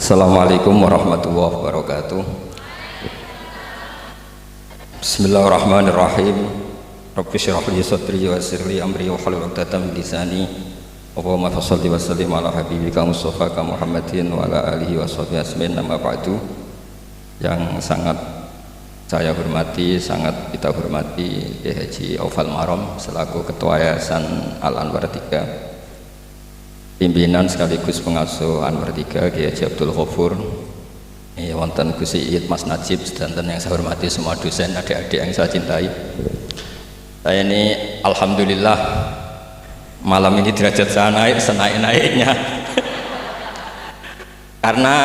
Assalamualaikum warahmatullahi wabarakatuh. Bismillahirrahmanirrahim. Rabbi shrah li sadri wa yassir li amri wahlul 'uqdatam min lisani. Allahumma shalli wa sallim ala habibika Mustafa Muhammadin wa ala alihi wa sahbihi asmin. Nama ba'du. Yang sangat saya hormati, sangat kita hormati Kiai Haji Aufal Marom selaku Ketua Yayasan Al Anwar 3, pimpinan sekaligus pengasuh Anwar 3 Kiai Haji Abdul Ghafur, wonten Gus Iid, Mas Najib, sedanten yang saya hormati semua dosen, adik-adik yang saya cintai. Saya ini alhamdulillah malam ini derajat saya naik senaik-naiknya karena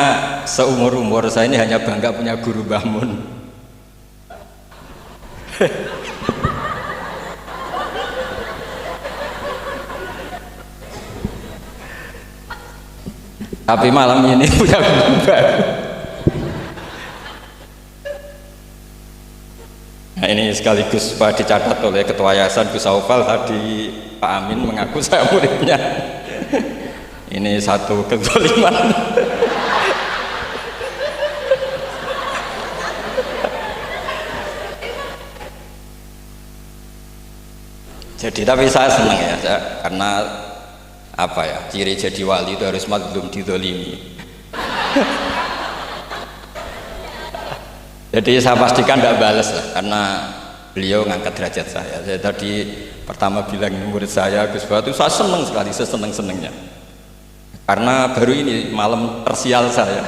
seumur-umur saya ini hanya bangga punya guru Mbah Mun. Tapi malam ini punya guru baru. Nah, ini sekaligus dicatat oleh Ketua Yayasan Gus Aufal tadi, Pak Amin mengaku saya muridnya. Ini satu kezaliman. Jadi tapi saya senang ya, karena apa ya, ciri jadi wali itu harus mazlum dizalimi. Jadi saya pastikan tidak balas lah, karena beliau ngangkat derajat saya. Saya tadi pertama bilang murid saya Gus Batu, saya senang sekali, seseneng-senengnya, karena baru ini malam tersial saya.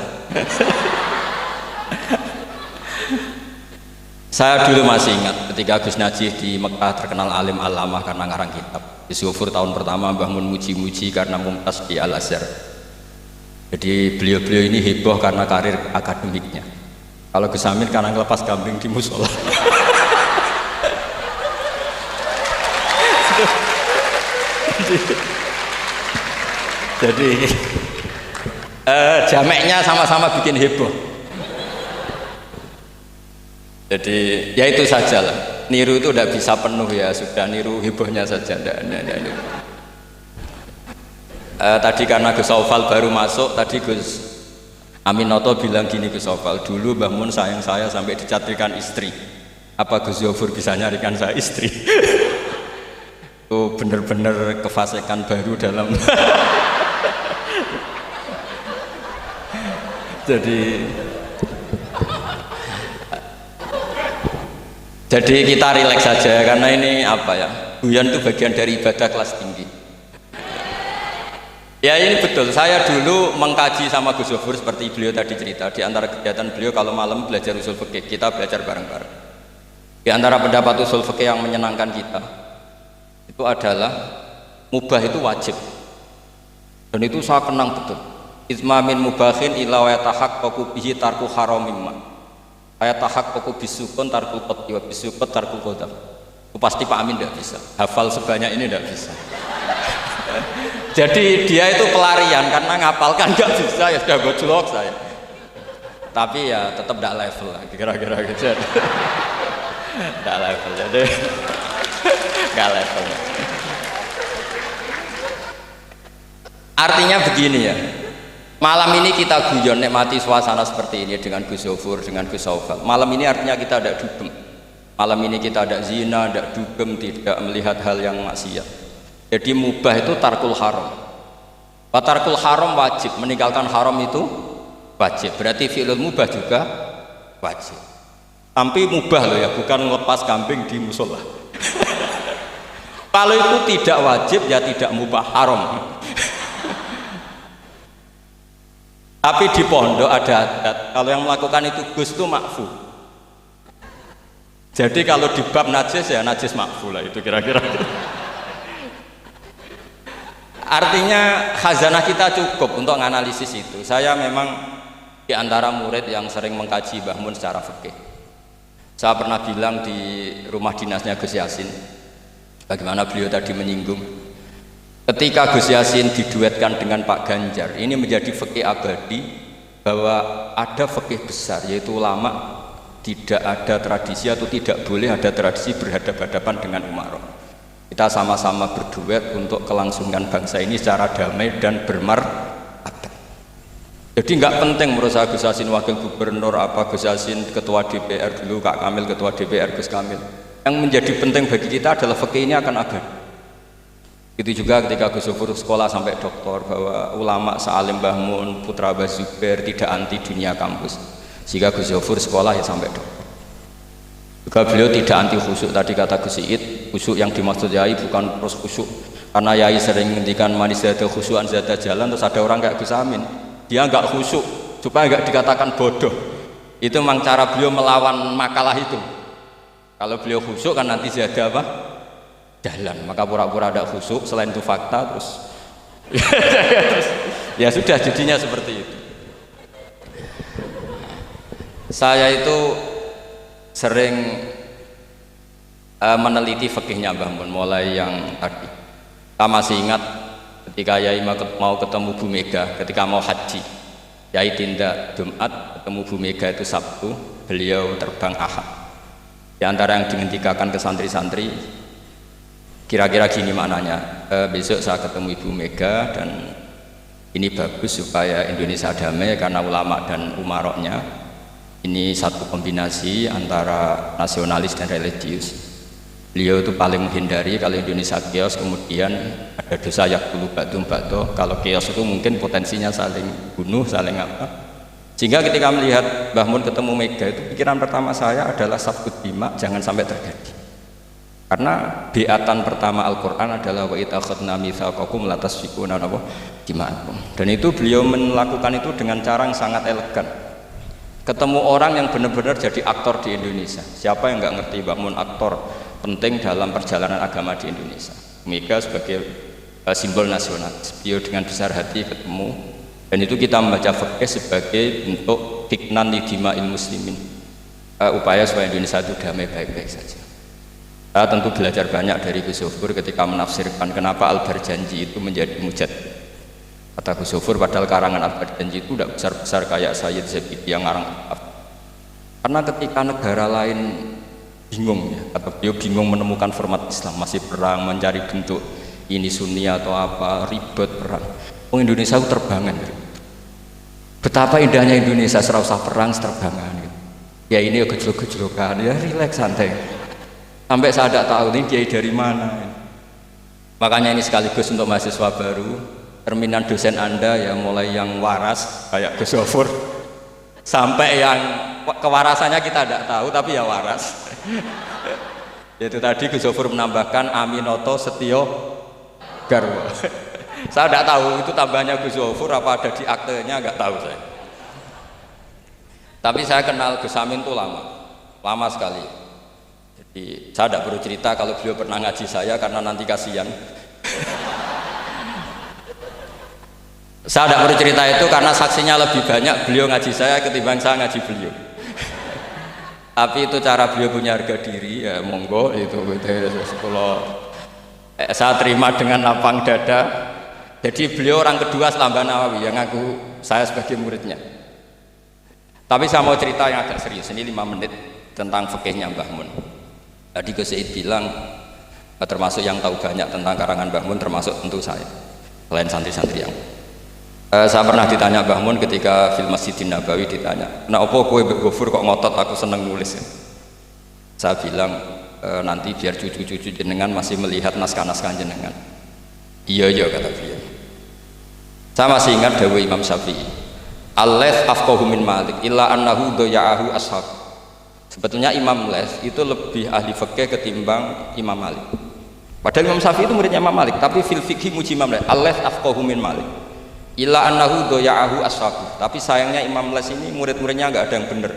Saya dulu masih ingat ketika Gus Najih di Mekah terkenal alim alamah karena ngarang kitab. Gus Ghafur tahun pertama Mbah Mun muji-muji karena mumtaz di Al Azhar. Jadi beliau-beliau ini heboh karena karir akademiknya. Kalau Gus Amin karena ngelepas kambing di musola. Jadi jameknya sama-sama bikin heboh. Jadi ya itu saja lah, niru itu udah bisa penuh ya, sudah niru hebohnya saja. Tadi karena Gus Aufal baru masuk, tadi Gus Aminoto bilang gini, Gus Aufal, dulu Mbah Mun sayang saya sampai dicatrikan istri, apa Gus Ghafur bisa nyarikan saya istri? Itu bener-bener kefasikan baru dalam jadi kita rileks saja, karena ini apa ya, guyon itu bagian dari ibadah kelas tinggi. Ya ini betul, saya dulu mengkaji sama Gus Ghafur seperti beliau tadi cerita. Di antara kegiatan beliau kalau malam belajar usul fikih, kita belajar bareng-bareng. Di antara pendapat usul fikih yang menyenangkan kita itu adalah mubah itu wajib, dan itu saya kenang betul. Isma min mubahin ila wa yatahaqqaqu bihi tarku haramimma. Saya tahak pokok bisukun tarkul qadhi wa bisukut tarkul qadam. Itu pasti Pak Amin tidak bisa hafal sebanyak ini, tidak bisa. Jadi dia itu pelarian, karena ngapalkan nggak bisa, ya sudah gojlok saya. Tapi ya tetap tidak level lah, kira-kira gitu. Tidak level, jadi nggak level. Artinya begini ya, malam ini kita guyon nikmati suasana seperti ini dengan Gus Ghafur, dengan Gus Aufal. Malam ini artinya kita ada dugem. Malam ini kita ada zina, ada dugem, tidak melihat hal yang maksiat. Jadi mubah itu tarkul haram. Tarkul haram wajib, meninggalkan haram itu wajib. Berarti fi'lul mubah juga wajib. Tapi mubah loh ya, bukan lepas kambing di musola. Kalau itu tidak wajib ya tidak mubah, haram. Tapi di pondok ada adat, kalau yang melakukan itu Gus itu makfu. Jadi kalau di bab najis ya najis makfu lah, itu kira-kira. Artinya khazanah kita cukup untuk menganalisis itu. Saya memang di antara murid yang sering mengkaji Mbah Mun secara fikih. Saya pernah bilang di rumah dinasnya Gus Yasin, bagaimana beliau tadi menyinggung, ketika Gus Yasin diduetkan dengan Pak Ganjar, ini menjadi fikih abadi bahwa ada fikih besar, yaitu ulama tidak ada tradisi atau tidak boleh ada tradisi berhadapan-hadapan dengan umarok. Kita sama-sama berduet untuk kelangsungan bangsa ini secara damai dan bermartabat. Jadi nggak penting menurut saya Gus Yassin wakil gubernur, apa Gus Yassin ketua DPR dulu, Kak Kamil ketua DPR, Gus Kamil. Yang menjadi penting bagi kita adalah fikih ini akan abadi. Itu juga ketika Gus Zufur sekolah sampai doktor, bahwa ulama sealim Mbah Mun, putra Mbah Zubair tidak anti dunia kampus, sehingga Gus Zufur sekolah ya sampai doktor. Juga beliau tidak anti khusyuk, tadi kata Gus Iid, khusyuk yang dimaksud Yai bukan terus khusyuk, karena Yai sering menghentikan manis zada khusyuan zada jalan, terus ada orang kayak Gus Amin, dia nggak khusyuk supaya nggak dikatakan bodoh. Itu memang cara beliau melawan makalah itu. Kalau beliau khusyuk kan nanti zada apa? Jalan, maka pura-pura ada khusyuk, selain itu fakta terus ya sudah jadinya seperti itu. Saya itu sering meneliti fikihnya Mbah Mun, mulai yang tadi. Saya masih ingat ketika Yai mau ketemu Bu Mega ketika mau haji. Yai tindak Jumat, ketemu Bu Mega itu Sabtu, beliau terbang Ahad. Di antara yang dihentikan ke santri-santri, kira-kira gini maknanya, besok saya ketemu Ibu Mega dan ini bagus supaya Indonesia damai karena ulama dan umaroknya ini satu kombinasi antara nasionalis dan religius. Beliau itu paling menghindari kalau Indonesia chaos kemudian ada dosa yaqulu ba'dum ba'da. Kalau chaos itu mungkin potensinya saling bunuh, saling apa. Sehingga ketika melihat Mbah Mun ketemu Mega itu pikiran pertama saya adalah sabut bima, jangan sampai terjadi. Karena biatan pertama Al-Quran adalah wa idza akhadna mitsaqakum la tasfikuna dima'akum. Dan itu beliau melakukan itu dengan cara yang sangat elegan. Ketemu orang yang benar-benar jadi aktor di Indonesia. Siapa yang nggak ngerti Mbah Mun aktor penting dalam perjalanan agama di Indonesia. Mega sebagai simbol nasional. Beliau dengan besar hati ketemu, dan itu kita membaca fikih sebagai bentuk hiknan lidima'il muslimin, upaya supaya Indonesia itu damai baik-baik saja. Saya tentu belajar banyak dari Gus Zufur ketika menafsirkan kenapa Al-Barjanji itu menjadi mujad. Kata Gus Zufur, padahal karangan Al-Barjanji itu tidak besar-besar kayak Sayyid Zabidi yang ngarang. Karena ketika negara lain bingung, ya, kata beliau bingung menemukan format Islam, masih perang, mencari bentuk ini Sunni atau apa, ribet perang. Indonesia itu terbangan. Betapa indahnya Indonesia, serasa perang, terbangan. Ya ini gejolak-gejolokan, ya rileks santai. Sampai saya tidak tahu ini kiai dari mana. Makanya ini sekaligus untuk mahasiswa baru, cerminan dosen Anda ya, mulai yang waras kayak Gus Zufur sampai yang kewarasannya kita tidak tahu tapi ya waras. Itu tadi Gus Zufur menambahkan Aminoto Setio Garwo. Saya tidak tahu itu tambahnya Gus Zufur apa ada di aktenya, nggak tahu saya. Tapi saya kenal Gus Amin itu lama sekali. Jadi saya tidak perlu cerita kalau beliau pernah ngaji saya karena nanti kasihan. Saya tidak perlu cerita itu karena saksinya lebih banyak beliau ngaji saya ketimbang saya ngaji beliau. Tapi itu cara beliau punya harga diri, ya monggo itu kalau saya terima dengan lapang dada. Jadi beliau orang kedua setelah Mbah Nawawi yang ngaku saya sebagai muridnya. Tapi saya mau cerita yang agak serius, ini 5 menit tentang fikihnya Mbah Mun. Tadi Gus Said bilang termasuk yang tahu banyak tentang karangan Mbah Mun termasuk tentu saya, selain santri-santri yang saya pernah ditanya Mbah Mun ketika film Masjidin Nabawi, ditanya, "Nah, apa kowe Mbah Gofur kok ngotot aku seneng nulis?" Ya? Saya bilang, nanti biar cucu-cucu jenengan masih melihat naskah-naskah jenengan. Iya kata beliau. Saya masih ingat dawuh Imam Syafi'i, "Al-Laits afqahu min Malik illa annahu daya'ahu ashab." Sebetulnya Imam Laits itu lebih ahli fikih ketimbang Imam Malik. Padahal Imam Syafi'i itu muridnya Imam Malik, tapi fil fikih muji Imam Laits. "Al-Laits afqahu min Malik illa annahu daya'ahu ashab." Tapi sayangnya Imam Laits ini murid-muridnya nggak ada yang benar.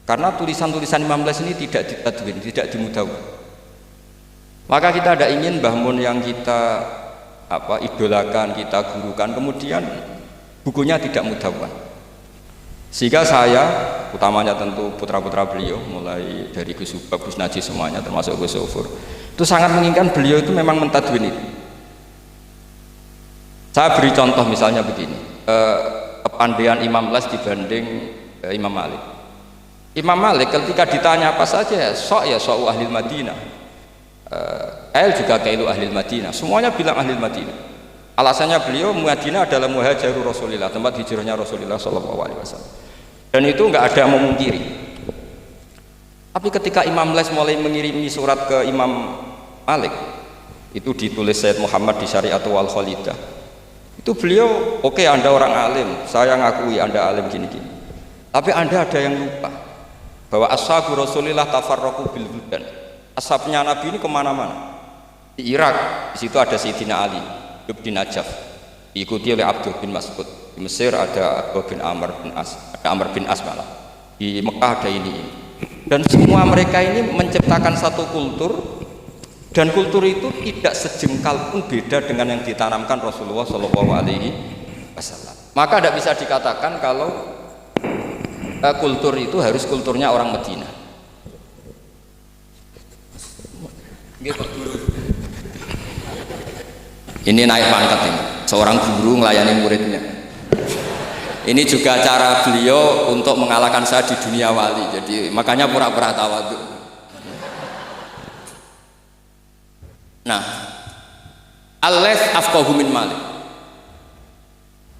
Karena tulisan-tulisan Imam Laits ini tidak ditadwin, tidak dimudawwan. Maka kita tidak ingin Mbah Mun yang kita idolakan, kita gurukan, kemudian bukunya tidak mudawwan. Sehingga saya, utamanya tentu putra-putra beliau, mulai dari Gus Subab, Gus Najih semuanya, termasuk Gus Zufur, itu sangat menginginkan beliau itu memang mentadwin itu. Saya beri contoh misalnya begini, kepandaian Imam Laits dibanding Imam Malik. Imam Malik ketika ditanya apa saja, sok ahli Madinah, Kail juga kailu ahli Madinah, semuanya bilang ahli Madinah. Alasannya beliau Madinah adalah muhajirul Rasulillah, tempat hijrahnya Rasulullah Shallallahu Alaihi Wasallam. Dan itu nggak ada yang memungkiri. Tapi ketika Imam Les mulai mengirimi surat ke Imam Malik, itu ditulis Sayyid Muhammad di Syariatul Wal Khalidah. Itu beliau, oke, Anda orang alim, saya ngakui Anda alim gini-gini. Tapi Anda ada yang lupa bahwa ashabu Rasulillah tafarraqu bil buldan. Ashabnya Nabi ini kemana-mana. Di Irak, di situ ada Sayyidina Ali, hidup di Najaf, diikuti oleh Abdul bin Mas'ud. Di Mesir ada Abdul bin Amr bin As, ada Amr bin As malah. Di Mekah ada ini. Dan semua mereka ini menciptakan satu kultur, dan kultur itu tidak sejengkal pun beda dengan yang ditanamkan Rasulullah Shallallahu Alaihi Wasallam. Maka tidak bisa dikatakan kalau kultur itu harus kulturnya orang Madinah. Ini naik pangkat ini, seorang guru melayani muridnya. Ini juga cara beliau untuk mengalahkan saya di dunia wali. Jadi makanya pura-pura tawadhu. Nah, Al-Laits afqahu min Malik.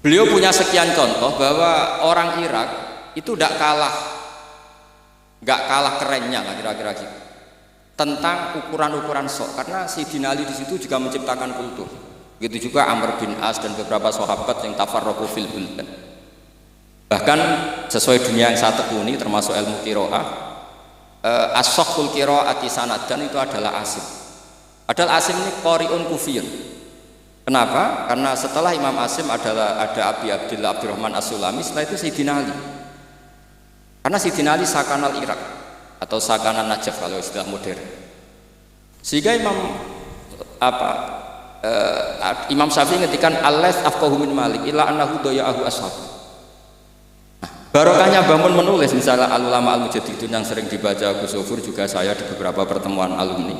Beliau punya sekian contoh bahwa orang Irak itu tidak kalah kerennya lah kira-kira gitu. Tentang ukuran-ukuran sok, karena Sayyidina Ali di situ juga menciptakan kultur. Begitu juga Amr bin As dan beberapa sahabat yang tafarraqu fil buldan. Bahkan sesuai dunia yang saya tekuni termasuk ilmu qiraah, as-sakhul qiraati sanadan itu adalah Asim. Padahal Asim ini qari'un kufiyun. Kenapa? Karena setelah Imam Asim ada Abi Abdillah Abdurrahman As-Sulami, setelah itu Sayyidina Ali. Karena Sayyidina Ali sakanal Irak atau sakanan Najaf kalau istilah modern. Sehingga Imam Syafi'i ngetikan Al-Laits afqahu min Malik illa annahu daya'ahu ashab. Barokahnya bangun menulis misalnya al-ulama al-mujaddidun yang sering dibaca Gus Zofur, juga saya di beberapa pertemuan alumni.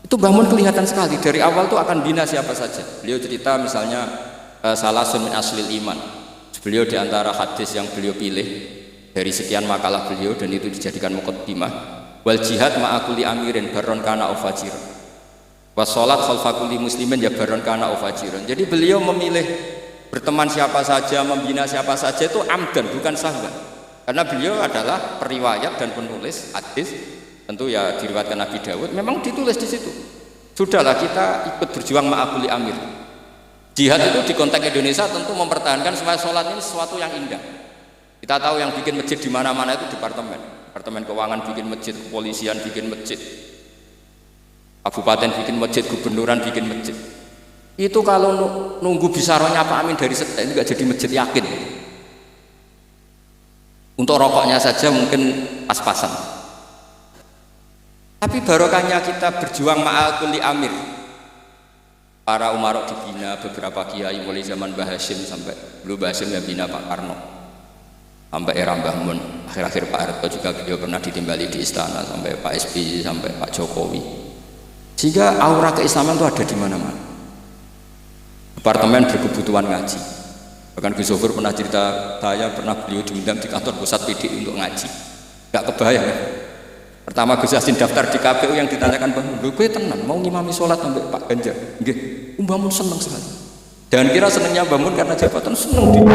Itu bangun kelihatan sekali dari awal tuh akan bina siapa saja. Beliau cerita misalnya salasun min aslil iman. Beliau di antara hadis yang beliau pilih dari sekian makalah beliau dan itu dijadikan muqaddimah, wal jihad ma'akuli amirin baron kana ufajir. Was salat khalfa kulli muslimin ya baron kana ufajir. Jadi beliau memilih berteman siapa saja, membina siapa saja itu amdan, bukan sahwan. Karena beliau adalah periwayat dan penulis hadis, tentu ya diriwayatkan Nabi Dawud, memang ditulis di situ. Sudahlah kita ikut berjuang ma'akuli amir. Jihad itu di konteks Indonesia tentu mempertahankan supaya sholat ini sesuatu yang indah. Kita tahu yang bikin masjid di mana-mana itu departemen keuangan bikin masjid, kepolisian bikin masjid, kabupaten bikin masjid, gubernuran bikin masjid. Itu kalau nunggu bisaronya Pak Amin dari setel itu gak jadi masjid, yakin. Untuk rokoknya saja mungkin pas-pasan. Tapi barokahnya kita berjuang ma'al kulli amir. Para umarok dibina, beberapa kiai mulai zaman Mbah Hasyim sampai dulu Mbah Hasyim yang bina Pak Karno. Sampai era Mbah Mun, akhir-akhir Pak Harto juga beliau pernah ditimbali di istana, sampai Pak SBY, sampai Pak Jokowi. Sehingga aura keislaman itu ada di mana-mana. Departemen berkebutuhan ngaji. Bahkan Gus Zofur pernah cerita, saya pernah beliau diundang di kantor pusat PDI untuk ngaji. Gak kebayang ya. Pertama Gus Yassin daftar di KPU yang ditanyakan, Bang, gue tenang mau ngimami sholat sampai Pak Ganjar. Nggih, Mbah Mun seneng sekali. Jangan kira senengnya Mbah Mun karena jabatan, seneng dia.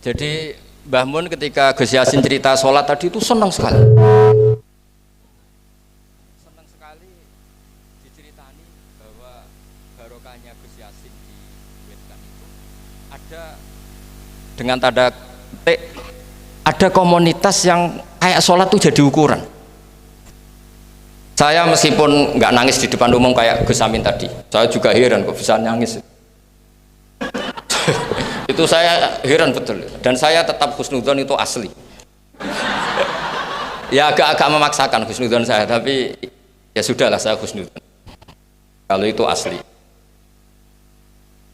Jadi Mbah Mun ketika Gus Yassin cerita sholat tadi itu senang sekali. Senang sekali diceritani bahwa barokahnya Gus Yassin di Wetan itu ada dengan tanda petik, ada komunitas yang kayak sholat tuh jadi ukuran. Saya meskipun nggak nangis di depan umum kayak Gus Amin tadi, saya juga heran kok bisa nangis. Itu saya heran betul, dan saya tetap husnudzon itu asli. Ya agak-agak memaksakan husnudzon saya, tapi ya sudahlah saya husnudzon kalau itu asli.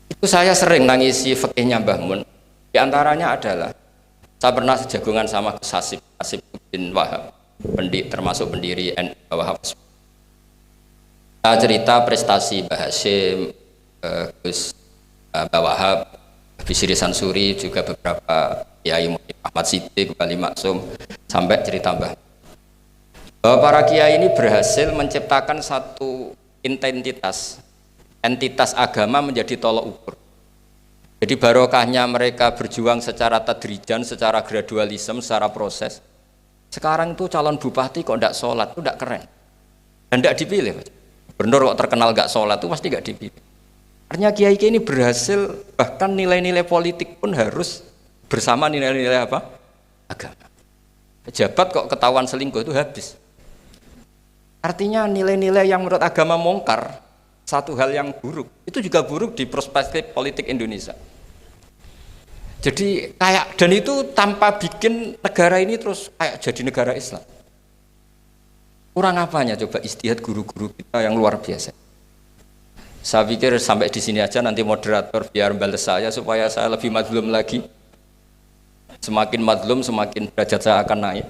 Itu saya sering nangisi fikihnya Mbah Mun. Di antaranya adalah saya pernah sejagongan sama Gus Hasib bin Wahab, termasuk pendiri NU Wahab. Saya cerita prestasi Mbah Hasyim, Gus Wahab, Bisri Sansuri, juga beberapa Kiai Ahmad Siddiq, Wali Maksum, sampai cerita Mbah. bahwa para kiai ini berhasil menciptakan satu entitas agama menjadi tolok ukur. Jadi barokahnya mereka berjuang secara tadrijan, secara gradualisme, secara proses. Sekarang itu calon bupati kok tidak sholat, itu tidak keren. Dan tidak dipilih. Gubernur kok terkenal nggak sholat, itu pasti nggak dipilih. Artinya kiai ini berhasil, bahkan nilai-nilai politik pun harus bersama nilai-nilai apa? Agama. Pejabat kok ketahuan selingkuh itu habis. Artinya nilai-nilai yang menurut agama mungkar, satu hal yang buruk, itu juga buruk di perspektif politik Indonesia. Jadi kayak, dan itu tanpa bikin negara ini terus kayak jadi negara Islam. Kurang apanya coba ijtihad guru-guru kita yang luar biasa. Saya pikir sampai di sini aja, nanti moderator biar balas saya supaya saya lebih madlum lagi. Semakin madlum semakin derajat saya akan naik.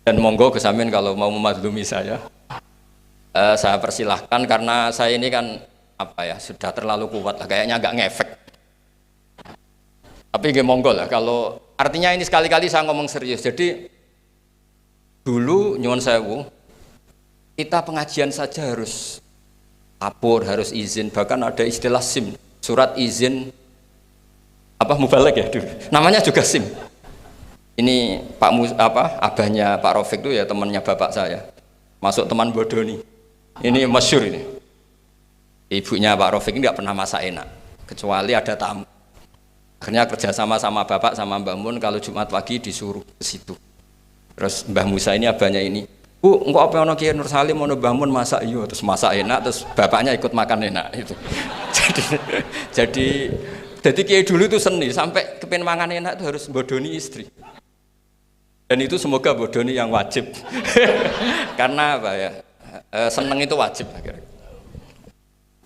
Dan monggo Gus Amin kalau mau memadlumi saya persilahkan, karena saya ini kan apa ya, sudah terlalu kuat lah, kayaknya agak ngefek. Tapi nggih monggo lah, kalau artinya ini sekali-kali saya ngomong serius. Jadi dulu nyuwun sewu, kita pengajian saja harus lapor, harus izin, bahkan ada istilah SIM, surat izin apa mubalek ya dulu. Namanya juga SIM. Ini abahnya Pak Rafiq itu ya temannya bapak saya. Masuk teman bodoh nih. Ini masyhur ini. Ibunya Pak Rafiq ini nggak pernah masak enak, kecuali ada tamu. Akhirnya kerja sama bapak sama Mbah Mun, kalau Jumat pagi disuruh ke situ. Terus Mbah Musa ini abahnya ini, Bu, engkau apa ono Kiai Nur Salim ono Mbah Mun masak, iya, terus masak enak, terus bapaknya ikut makan enak itu. jadi Kiai dulu itu seni, sampai kepen mangan enak itu harus bodoni istri. Dan itu semoga bodoni yang wajib. Karena apa ya? Seneng itu wajib akhirnya.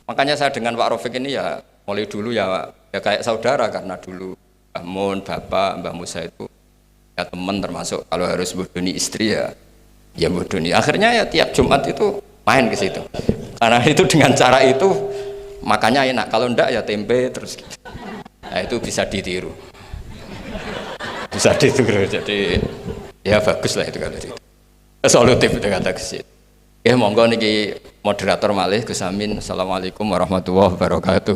Makanya saya dengan Pak Rafiq ini ya mulai dulu ya kayak saudara, karena dulu Mbah Mun, Bapak, Mbah Musa itu ya teman, termasuk kalau harus bodoni istri ya bodoni. Akhirnya ya tiap Jumat itu main ke situ. Karena itu dengan cara itu makanya enak. Kalau enggak ya tempe terus gitu. Nah itu bisa ditiru. Bisa ditiru. Jadi ya bagus lah itu kalau itu. Solutif itu kata kesit. Ya monggo niki moderator malih Gus Amin. Assalamualaikum warahmatullahi wabarakatuh.